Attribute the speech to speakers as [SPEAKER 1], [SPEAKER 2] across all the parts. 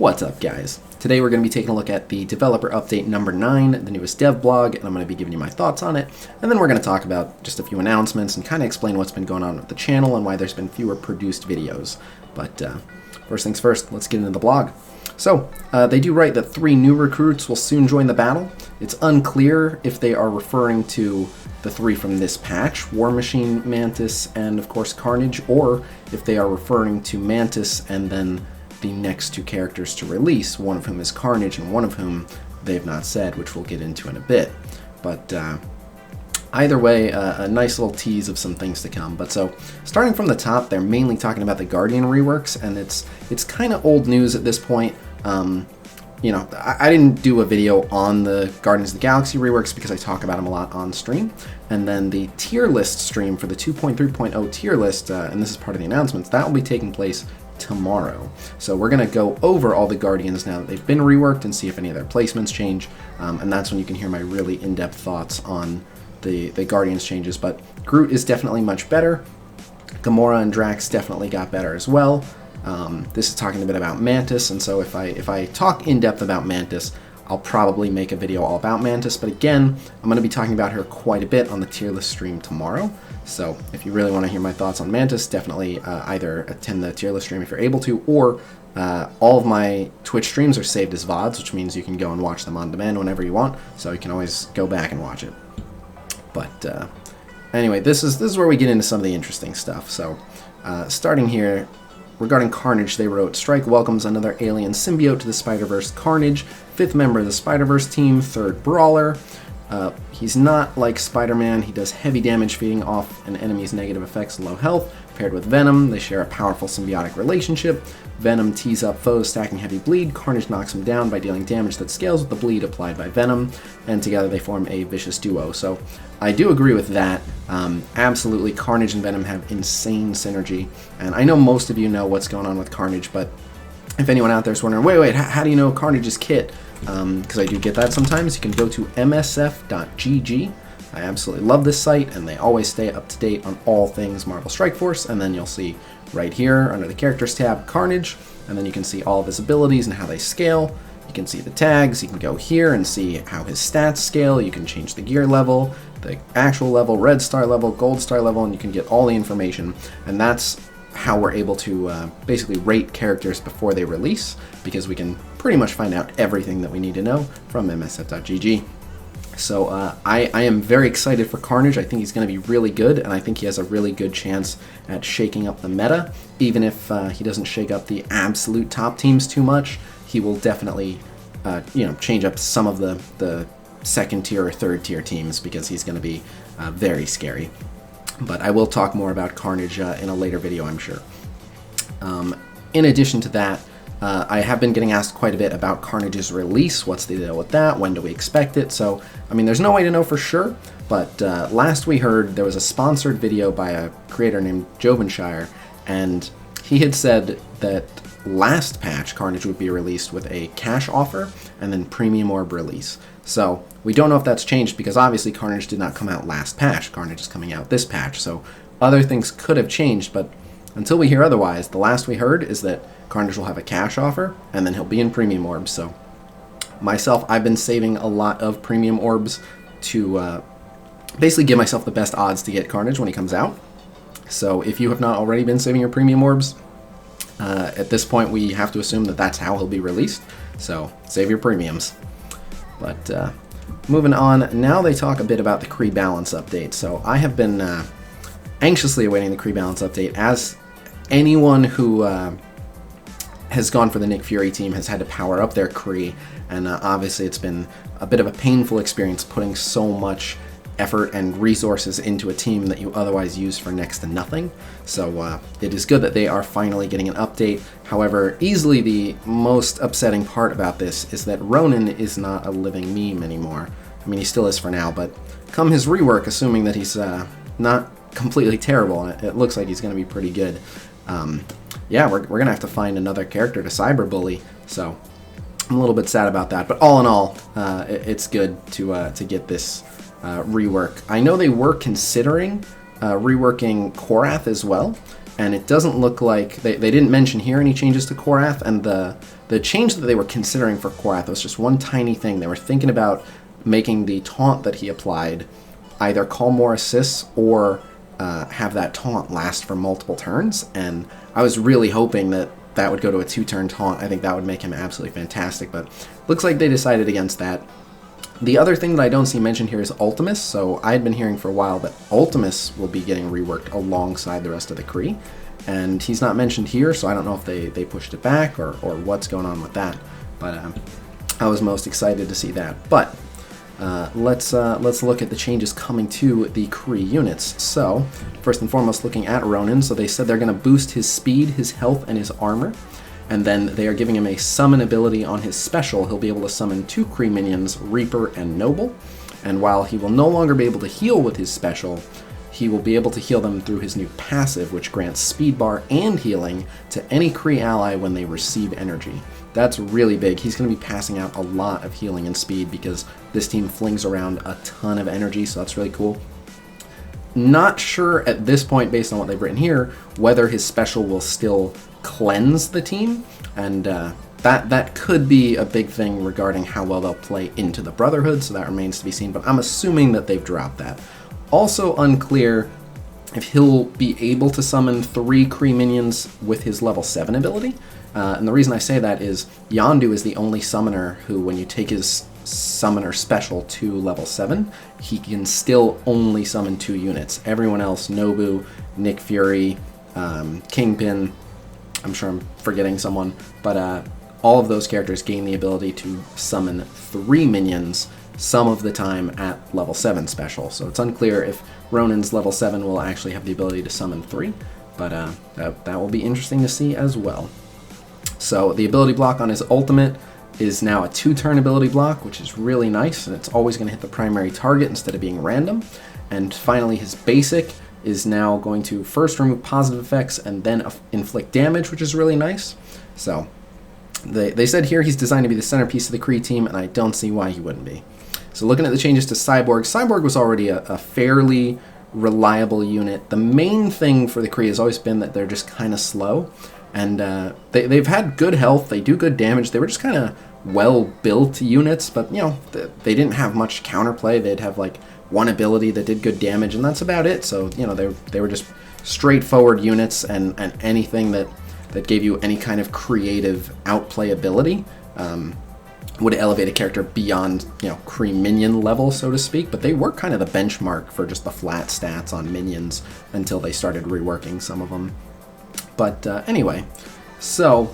[SPEAKER 1] What's up, guys? Today we're going to be taking a look at the developer update number 9, the newest dev blog, and I'm going to be giving you my thoughts on it. And then we're going to talk about just a few announcements and kind of explain what's been going on with the channel and why there's been fewer produced videos. But first things first, let's get into the blog. So, they do write that 3 new recruits will soon join the battle. It's unclear if they are referring to the 3 from this patch, War Machine, Mantis, and of course Carnage, or if they are referring to Mantis and then the next 2 characters to release, one of whom is Carnage and one of whom they've not said, which we'll get into in a bit. But either way, a nice little tease of some things to come. But so, starting from the top, they're mainly talking about the Guardian reworks, and it's kind of old news at this point. You know, I didn't do a video on the Guardians of the Galaxy reworks because I talk about them a lot on stream. And then the tier list stream for the 2.3.0 tier list, and this is part of the announcements, that will be taking place tomorrow. So we're going to go over all the Guardians now that they've been reworked and see if any of their placements change. And that's when you can hear my really in-depth thoughts on the Guardians changes. But Groot is definitely much better. Gamora and Drax definitely got better as well. This is talking a bit about Mantis, and so if I talk in depth about Mantis, I'll probably make a video all about Mantis, but again, I'm going to be talking about her quite a bit on the tier list stream tomorrow. So if you really want to hear my thoughts on Mantis, definitely either attend the tier list stream if you're able to, or all of my Twitch streams are saved as VODs, which means you can go and watch them on demand whenever you want, so you can always go back and watch it. But anyway, this is where we get into some of the interesting stuff. So starting here, regarding Carnage, they wrote, Strike welcomes another alien symbiote to the Spider-Verse, Carnage, 5th member of the Spider-Verse team, 3rd brawler. He's not like Spider-Man. He does heavy damage feeding off an enemy's negative effects and low health. Paired with Venom, they share a powerful symbiotic relationship. Venom tees up foes stacking heavy bleed. Carnage knocks him down by dealing damage that scales with the bleed applied by Venom, and together they form a vicious duo. So I do agree with that. Absolutely, Carnage and Venom have insane synergy, and I know most of you know what's going on with Carnage, but if anyone out there is wondering, wait, how do you know Carnage's kit? Because I do get that sometimes. You can go to msf.gg. I absolutely love this site, and they always stay up to date on all things Marvel Strike Force. And then you'll see right here under the Characters tab, Carnage, and then you can see all of his abilities and how they scale. You can see the tags. You can go here and see how his stats scale. You can change the gear level, the actual level, red star level, gold star level, and you can get all the information. And that's how we're able to basically rate characters before they release, because we can pretty much find out everything that we need to know from msf.gg. So I am very excited for Carnage. I think he's going to be really good, and I think he has a really good chance at shaking up the meta. Even if he doesn't shake up the absolute top teams too much, he will definitely change up some of the 2nd tier or 3rd tier teams, because he's going to be very scary. But I will talk more about Carnage in a later video, I'm sure. In addition to that, I have been getting asked quite a bit about Carnage's release. What's the deal with that? When do we expect it? So, I mean, there's no way to know for sure, but last we heard, there was a sponsored video by a creator named Jovenshire, and he had said that last patch, Carnage would be released with a cash offer and then premium orb release. So, we don't know if that's changed, because obviously Carnage did not come out last patch. Carnage is coming out this patch, so other things could have changed, but until we hear otherwise, the last we heard is that Carnage will have a cash offer, and then he'll be in premium orbs. So, myself, I've been saving a lot of premium orbs to basically give myself the best odds to get Carnage when he comes out. So, if you have not already been saving your premium orbs, at this point we have to assume that that's how he'll be released. So, save your premiums. But moving on, now they talk a bit about the Kree balance update. So, I have been anxiously awaiting the Kree balance update, as anyone who has gone for the Nick Fury team has had to power up their Kree, and obviously it's been a bit of a painful experience putting so much effort and resources into a team that you otherwise use for next to nothing. So it is good that they are finally getting an update. However, easily the most upsetting part about this is that Ronan is not a living meme anymore. I mean, he still is for now, but come his rework, assuming that he's not completely terrible, and it looks like he's going to be pretty good, yeah, we're going to have to find another character to cyberbully, so I'm a little bit sad about that. But all in all, it's good to get this rework. I know they were considering reworking Korath as well, and it doesn't look like they didn't mention here any changes to Korath, and the change that they were considering for Korath was just one tiny thing. They were thinking about making the taunt that he applied either call more assists or have that taunt last for multiple turns, and I was really hoping that that would go to a 2-turn taunt. I think that would make him absolutely fantastic, but looks like they decided against that. The other thing that I don't see mentioned here is Ultimus. So I had been hearing for a while that Ultimus will be getting reworked alongside the rest of the Kree, and he's not mentioned here, so I don't know if they pushed it back or what's going on with that, but I was most excited to see that. But let's look at the changes coming to the Kree units. So first and foremost, looking at Ronan, so they said they're going to boost his speed, his health, and his armor. And then they are giving him a summon ability on his special. He'll be able to summon 2 Kree minions, Reaper and Noble. And while he will no longer be able to heal with his special, he will be able to heal them through his new passive, which grants speed bar and healing to any Kree ally when they receive energy. That's really big. He's going to be passing out a lot of healing and speed because this team flings around a ton of energy, so that's really cool. Not sure at this point, based on what they've written here, whether his special will still cleanse the team, and that could be a big thing regarding how well they'll play into the Brotherhood, so that remains to be seen, but I'm assuming that they've dropped that. Also unclear if he'll be able to summon 3 Kree minions with his level 7 ability, and the reason I say that is Yondu is the only summoner who, when you take his summoner special to level 7, he can still only summon 2 units. Everyone else, Nobu, Nick Fury, Kingpin, I'm sure I'm forgetting someone, but all of those characters gain the ability to summon 3 minions some of the time at level 7 special. So it's unclear if Ronan's level 7 will actually have the ability to summon 3, but that will be interesting to see as well. So the ability block on his ultimate is now a 2-turn ability block, which is really nice, and it's always going to hit the primary target instead of being random. And finally, his basic is now going to first remove positive effects and then inflict damage, which is really nice. So they said here he's designed to be the centerpiece of the Kree team, and I don't see why he wouldn't be. So looking at the changes to Cyborg, Cyborg was already a fairly reliable unit. The main thing for the Kree has always been that they're just kind of slow, and they've had good health, they do good damage, they were just kind of well-built units, but you know, they didn't have much counterplay. They'd have like one ability that did good damage, and that's about it. So you know, they were just straightforward units, and anything that gave you any kind of creative outplay ability would elevate a character beyond, you know, Kree minion level, so to speak. But they were kind of the benchmark for just the flat stats on minions until they started reworking some of them. But anyway, so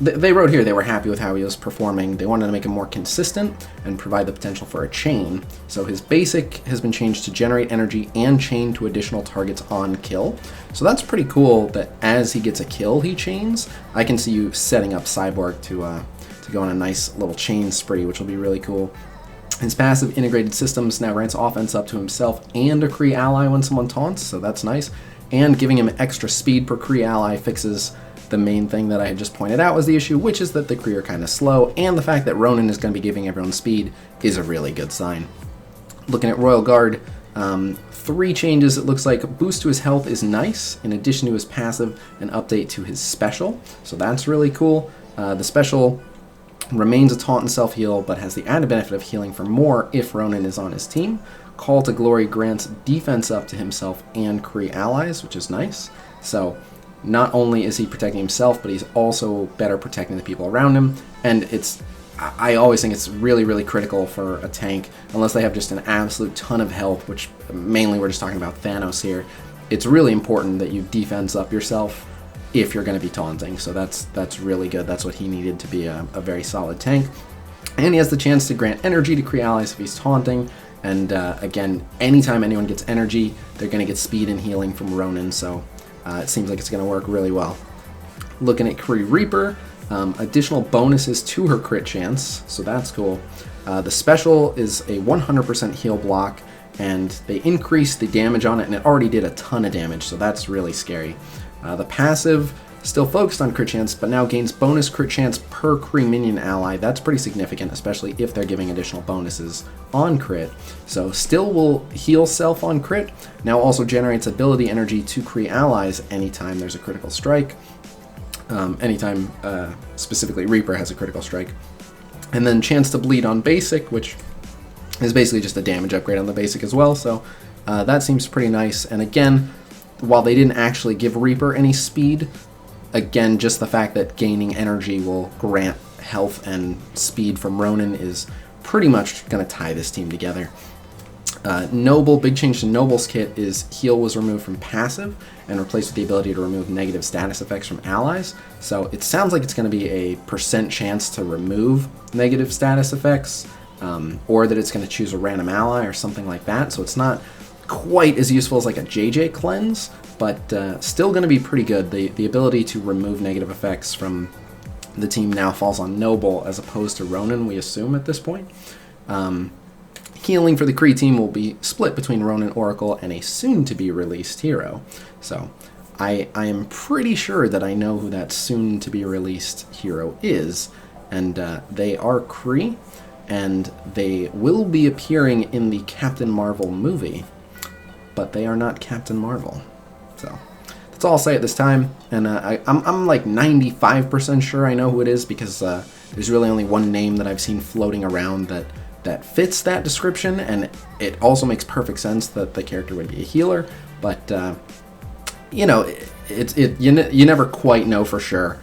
[SPEAKER 1] they wrote here they were happy with how he was performing. They wanted to make him more consistent and provide the potential for a chain. So his basic has been changed to generate energy and chain to additional targets on kill. So that's pretty cool that as he gets a kill, he chains. I can see you setting up Cyborg to go on a nice little chain spree, which will be really cool. His passive integrated systems now grants offense up to himself and a Kree ally when someone taunts, so that's nice. And giving him extra speed per Kree ally fixes the main thing that I had just pointed out was the issue, which is that the Kree are kind of slow, and the fact that Ronan is going to be giving everyone speed is a really good sign. Looking at Royal Guard, 3 changes. It looks like boost to his health is nice, in addition to his passive, an update to his special, so that's really cool. The special remains a taunt and self-heal, but has the added benefit of healing for more if Ronan is on his team. Call to Glory grants defense up to himself and Kree allies, which is nice. So not only is he protecting himself, but he's also better protecting the people around him. And I always think it's really, really critical for a tank, unless they have just an absolute ton of health, which mainly we're just talking about Thanos here. It's really important that you defense up yourself if you're going to be taunting. So that's really good. That's what he needed to be a very solid tank. And he has the chance to grant energy to Kree allies if he's taunting. And again, anytime anyone gets energy, they're going to get speed and healing from Ronan. So it seems like it's going to work really well. Looking at Kree Reaper, additional bonuses to her crit chance. So that's cool. The special is a 100% heal block, and they increased the damage on it, and it already did a ton of damage. So that's really scary. The passive Still focused on crit chance, but now gains bonus crit chance per Kree minion ally. That's pretty significant, especially if they're giving additional bonuses on crit. So still will heal self on crit. Now also generates ability energy to Kree allies anytime there's a critical strike. Anytime specifically Reaper has a critical strike. And then chance to bleed on basic, which is basically just a damage upgrade on the basic as well. So that seems pretty nice. And again, while they didn't actually give Reaper any speed, again, just the fact that gaining energy will grant health and speed from Ronin is pretty much going to tie this team together. Noble, big change to Noble's kit is heal was removed from passive and replaced with the ability to remove negative status effects from allies. So it sounds like it's going to be a % chance to remove negative status effects, or that it's going to choose a random ally or something like that. So it's not quite as useful as like a JJ cleanse, but still going to be pretty good. The ability to remove negative effects from the team now falls on Noble as opposed to Ronin, we assume at this point. Healing for the Kree team will be split between Ronin, Oracle, and a soon-to-be-released hero. So I am pretty sure that I know who that soon-to-be-released hero is, and they are Kree, and they will be appearing in the Captain Marvel movie, but they are not Captain Marvel. So that's all I'll say at this time, and I'm like 95% sure I know who it is, because there's really only one name that I've seen floating around that fits that description, and it also makes perfect sense that the character would be a healer, but you know, you never quite know for sure.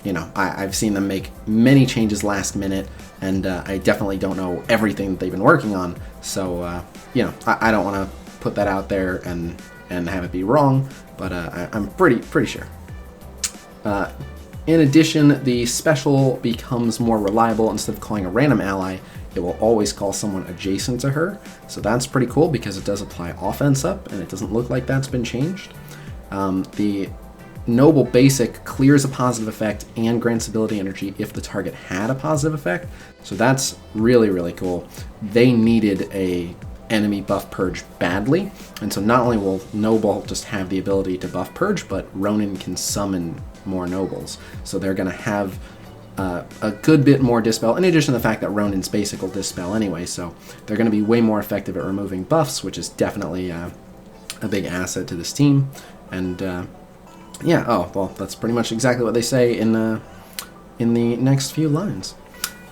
[SPEAKER 1] You know, I've seen them make many changes last minute, and I definitely don't know everything that they've been working on, so you know, I don't want to put that out there and have it be wrong, but I'm pretty sure. In addition, the special becomes more reliable. Instead of calling a random ally, it will always call someone adjacent to her. So that's pretty cool because it does apply offense up, and it doesn't look like that's been changed. The Noble Basic clears a positive effect and grants ability energy if the target had a positive effect. So that's really cool. They needed a enemy buff purge badly, and so not only will Noble just have the ability to buff purge, but Ronin can summon more Nobles. So they're going to have a good bit more dispel, in addition to the fact that Ronin's basic will dispel anyway, so they're going to be way more effective at removing buffs, which is definitely a big asset to this team. And yeah, oh, well, that's pretty much exactly what they say in the next few lines.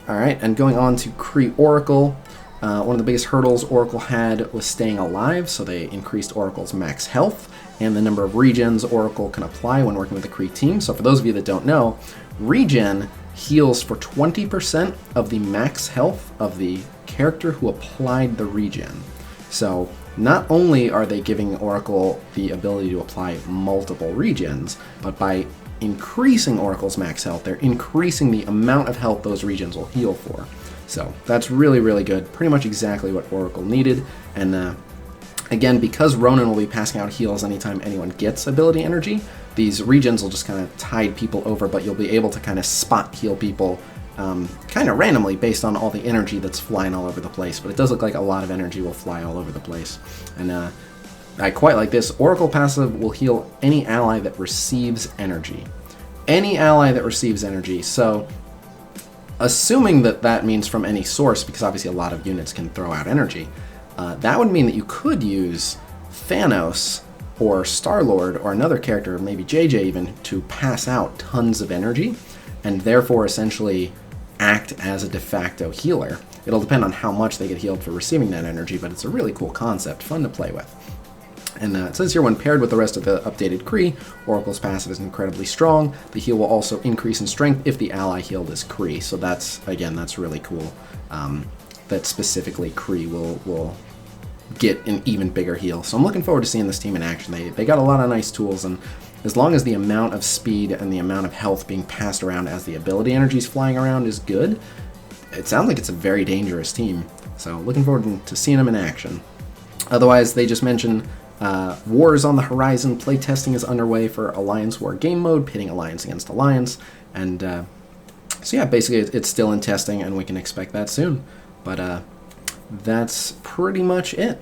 [SPEAKER 1] Alright, and going on to Kree Oracle, one of the biggest hurdles Oracle had was staying alive, so they increased Oracle's max health and the number of regens Oracle can apply when working with the Kree team. So for those of you that don't know, regen heals for 20% of the max health of the character who applied the regen. So not only are they giving Oracle the ability to apply multiple regens, but by increasing Oracle's max health, they're increasing the amount of health those regens will heal for. So that's really good. Pretty much exactly what Oracle needed. And again, because Ronin will be passing out heals anytime anyone gets ability energy, these regens will just kind of tide people over, but you'll be able to kind of spot heal people kind of randomly based on all the energy that's flying all over the place. But it does look like a lot of energy will fly all over the place. And I quite like this. Oracle passive will heal any ally that receives energy. Any ally that receives energy. So assuming that that means from any source, because obviously a lot of units can throw out energy, that would mean that you could use Thanos or Star-Lord or another character, maybe JJ even, to pass out tons of energy and therefore essentially act as a de facto healer. It'll depend on how much they get healed for receiving that energy, but it's a really cool concept, fun to play with. And it says here, when paired with the rest of the updated Kree, Oracle's passive is incredibly strong. The heal will also increase in strength if the ally healed is Kree. So that's, again, that's really cool. That specifically Kree will get an even bigger heal. So I'm looking forward to seeing this team in action. They got a lot of nice tools, and as long as the amount of speed and the amount of health being passed around as the ability energies flying around is good, it sounds like it's a very dangerous team. So looking forward to seeing them in action. Otherwise, they just mentioned war is on the horizon. Playtesting is underway for Alliance War game mode, pitting Alliance against Alliance. And so yeah, basically it's still in testing, and we can expect that soon. But that's pretty much it.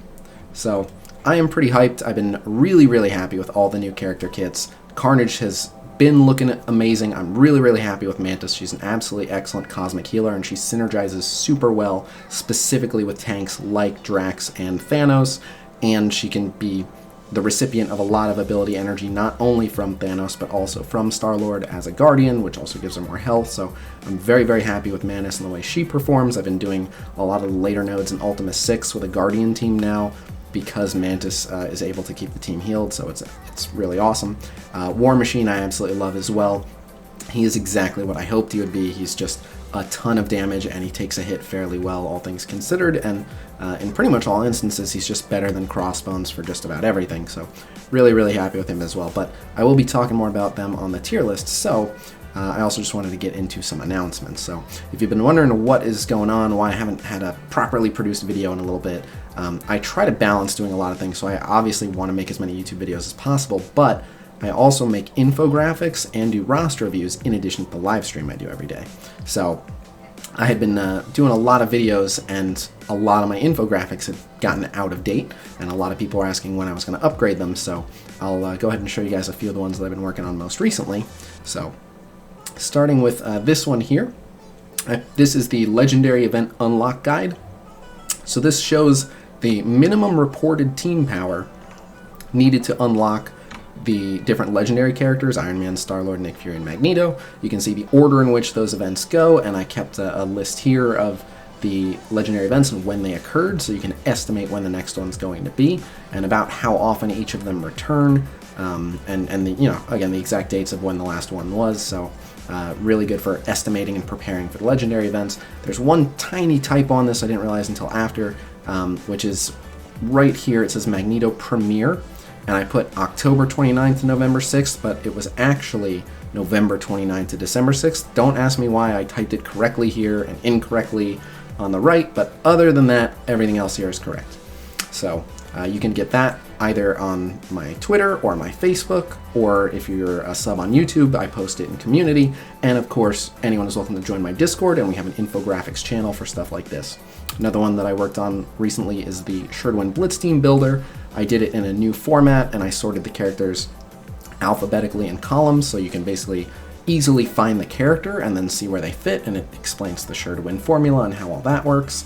[SPEAKER 1] So I am pretty hyped. I've been really happy with all the new character kits. Carnage has been looking amazing. I'm really, really happy with Mantis. She's an absolutely excellent cosmic healer, and she synergizes super well, specifically with tanks like Drax and Thanos, and she can be the recipient of a lot of ability energy, not only from Thanos, but also from Star-Lord as a Guardian, which also gives her more health. So I'm very, very happy with Mantis and the way she performs. I've been doing a lot of the later nodes in Ultima 6 with a Guardian team now, because Mantis is able to keep the team healed, so it's really awesome. War Machine I absolutely love as well. He is exactly what I hoped he would be. He's just a ton of damage, and he takes a hit fairly well, all things considered, and in pretty much all instances, he's just better than Crossbones for just about everything, so really, really happy with him as well. But I will be talking more about them on the tier list, so I also just wanted to get into some announcements. So if you've been wondering what is going on, why I haven't had a properly produced video in a little bit, I try to balance doing a lot of things, so I obviously want to make as many YouTube videos as possible, but I also make infographics and do roster reviews in addition to the live stream I do every day. So I had been doing a lot of videos, and a lot of my infographics had gotten out of date, and a lot of people were asking when I was going to upgrade them, so I'll go ahead and show you guys a few of the ones that I've been working on most recently. So starting with this one here. This is the Legendary Event Unlock Guide. So this shows the minimum reported team power needed to unlock the different legendary characters, Iron Man, Star-Lord, Nick Fury, and Magneto. You can see the order in which those events go, and I kept a list here of the legendary events and when they occurred, so you can estimate when the next one's going to be, and about how often each of them return, and the, you know, again, the exact dates of when the last one was, so really good for estimating and preparing for the legendary events. There's one tiny typo on this I didn't realize until after, which is right here. It says Magneto Premiere, and I put October 29th to November 6th, but it was actually November 29th to December 6th. Don't ask me why I typed it correctly here and incorrectly on the right, but other than that, everything else here is correct. So you can get that either on my Twitter or my Facebook, or if you're a sub on YouTube, I post it in community. And of course, anyone is welcome to join my Discord, and we have an infographics channel for stuff like this. Another one that I worked on recently is the Sure to Win Blitz Team Builder. I did it in a new format, and I sorted the characters alphabetically in columns, so you can basically easily find the character and then see where they fit, and it explains the Sure to Win formula and how all that works.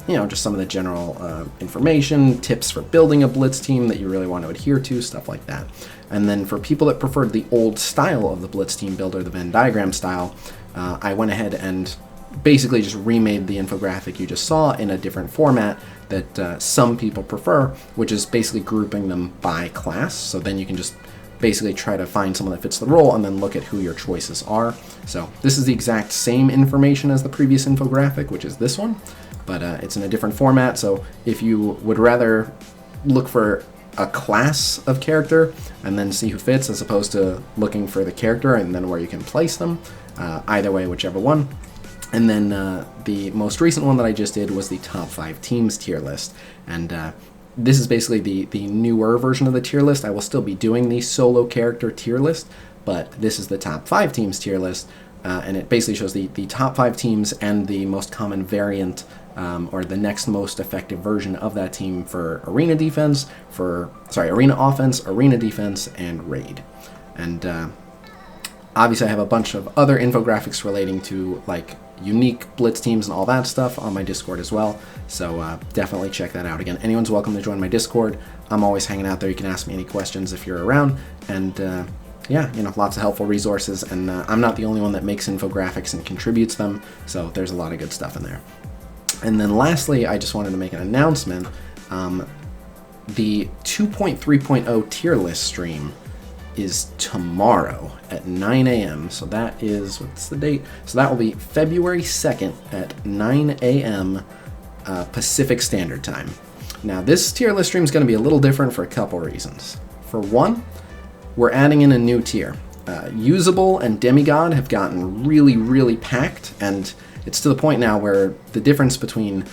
[SPEAKER 1] You know, just some of the general information, tips for building a Blitz team that you really want to adhere to, stuff like that. And then for people that preferred the old style of the Blitz team builder, the Venn diagram style, I went ahead and basically just remade the infographic you just saw in a different format that some people prefer, which is basically grouping them by class. So then you can just basically try to find someone that fits the role and then look at who your choices are. So this is the exact same information as the previous infographic, which is this one, but it's in a different format. So if you would rather look for a class of character and then see who fits, as opposed to looking for the character and then where you can place them, either way, whichever one. And then the most recent one that I just did was the top 5 teams tier list. And this is basically the newer version of the tier list. I will still be doing the solo character tier list, but this is the top 5 teams tier list. And it basically shows the top 5 teams and the most common variant, or the next most effective version of that team for arena defense, arena offense, arena defense, and raid. And obviously I have a bunch of other infographics relating to like unique Blitz teams and all that stuff on my Discord as well, so definitely check that out. Again, anyone's welcome to join my Discord. I'm always hanging out there. You can ask me any questions if you're around, and yeah, you know, lots of helpful resources, and I'm not the only one that makes infographics and contributes them, so there's a lot of good stuff in there. And then lastly, I just wanted to make an announcement. The 2.3.0 tier list stream is tomorrow at 9 a.m. So that is, what's the date? So that will be February 2nd at 9 a.m. Pacific Standard Time. Now this tier list stream is going to be a little different for a couple reasons. For one, we're adding in a new tier. Usable and Demigod have gotten really, really packed, and it's to the point now where the difference between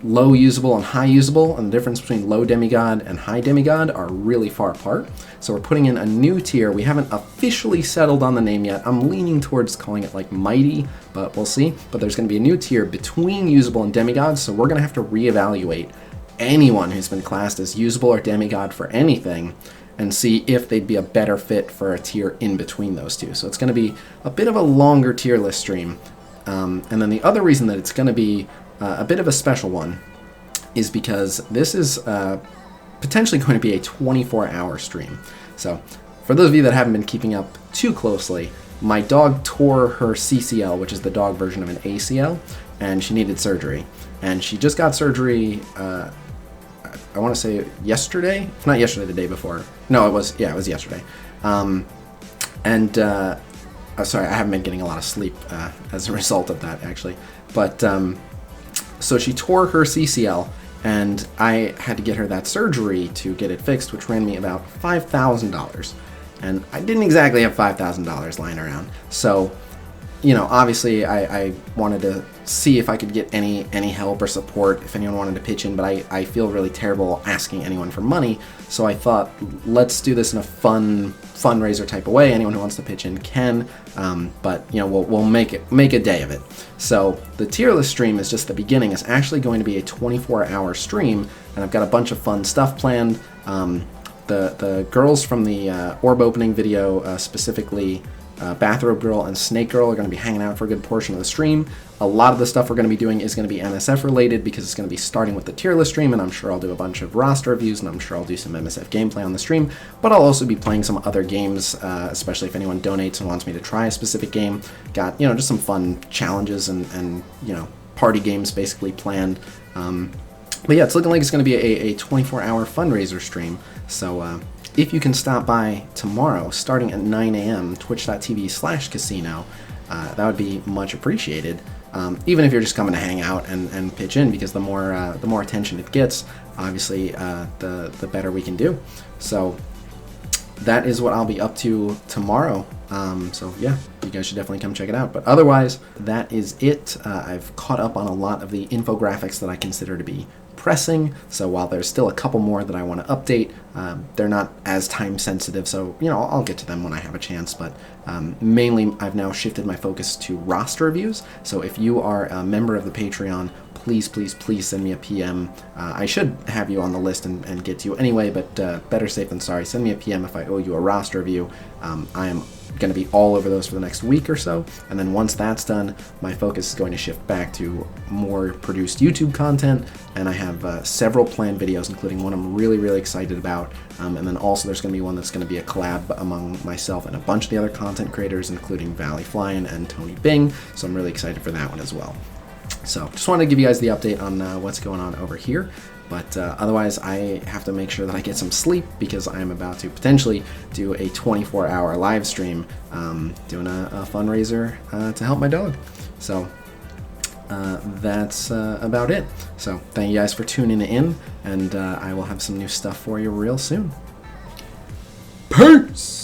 [SPEAKER 1] low usable and high usable, and the difference between low demigod and high demigod are really far apart. So we're putting in a new tier. We haven't officially settled on the name yet. I'm leaning towards calling it like Mighty, but we'll see. But there's going to be a new tier between usable and demigod, so we're going to have to reevaluate anyone who's been classed as usable or demigod for anything, and see if they'd be a better fit for a tier in between those two. So it's going to be a bit of a longer tier list stream. And then the other reason that it's going to be a bit of a special one is because this is potentially going to be a 24-hour stream. So for those of you that haven't been keeping up too closely, my dog tore her CCL, which is the dog version of an ACL, and she needed surgery. And she just got surgery, I want to say yesterday, if not yesterday, the day before. No, it was yesterday. Sorry, I haven't been getting a lot of sleep as a result of that, actually. But so she tore her CCL, and I had to get her that surgery to get it fixed, which ran me about $5,000. And I didn't exactly have $5,000 lying around. So, you know, obviously I wanted to see if I could get any help or support, if anyone wanted to pitch in, but I feel really terrible asking anyone for money. So I thought, let's do this in a fun fundraiser type of way. Anyone who wants to pitch in can, but you know, we'll make a day of it. So the tier list stream is just the beginning. It's actually going to be a 24-hour stream, and I've got a bunch of fun stuff planned. The girls from the orb opening video, specifically Bathrobe Girl and Snake Girl, are going to be hanging out for a good portion of the stream. A lot of the stuff we're going to be doing is going to be MSF related because it's going to be starting with the tier list stream, and I'm sure I'll do a bunch of roster reviews, and I'm sure I'll do some MSF gameplay on the stream, but I'll also be playing some other games, especially if anyone donates and wants me to try a specific game. Got, you know, just some fun challenges and you know, party games basically planned. But yeah, it's looking like it's going to be a 24-hour fundraiser stream. So if you can stop by tomorrow, starting at 9 a.m., twitch.tv/Khasino, that would be much appreciated. Even if you're just coming to hang out and pitch in, because the more attention it gets, obviously, the better we can do. So that is what I'll be up to tomorrow. So yeah, you guys should definitely come check it out. But otherwise, that is it. I've caught up on a lot of the infographics that I consider to be pressing, so while there's still a couple more that I want to update, they're not as time sensitive, so you know, I'll get to them when I have a chance. But mainly I've now shifted my focus to roster reviews, so if you are a member of the Patreon, please send me a PM. I should have you on the list and get to you anyway, but better safe than sorry. Send me a PM if I owe you a roster review. I am going to be all over those for the next week or so, and then once that's done, my focus is going to shift back to more produced YouTube content, and I have several planned videos, including one I'm really excited about, and then also there's going to be one that's going to be a collab among myself and a bunch of the other content creators, including Valley Flyin and Tony Bing, so I'm really excited for that one as well. So just wanted to give you guys the update on what's going on over here. But otherwise, I have to make sure that I get some sleep because I am about to potentially do a 24-hour live stream doing a fundraiser to help my dog. So that's about it. So thank you guys for tuning in, and I will have some new stuff for you real soon. Peace!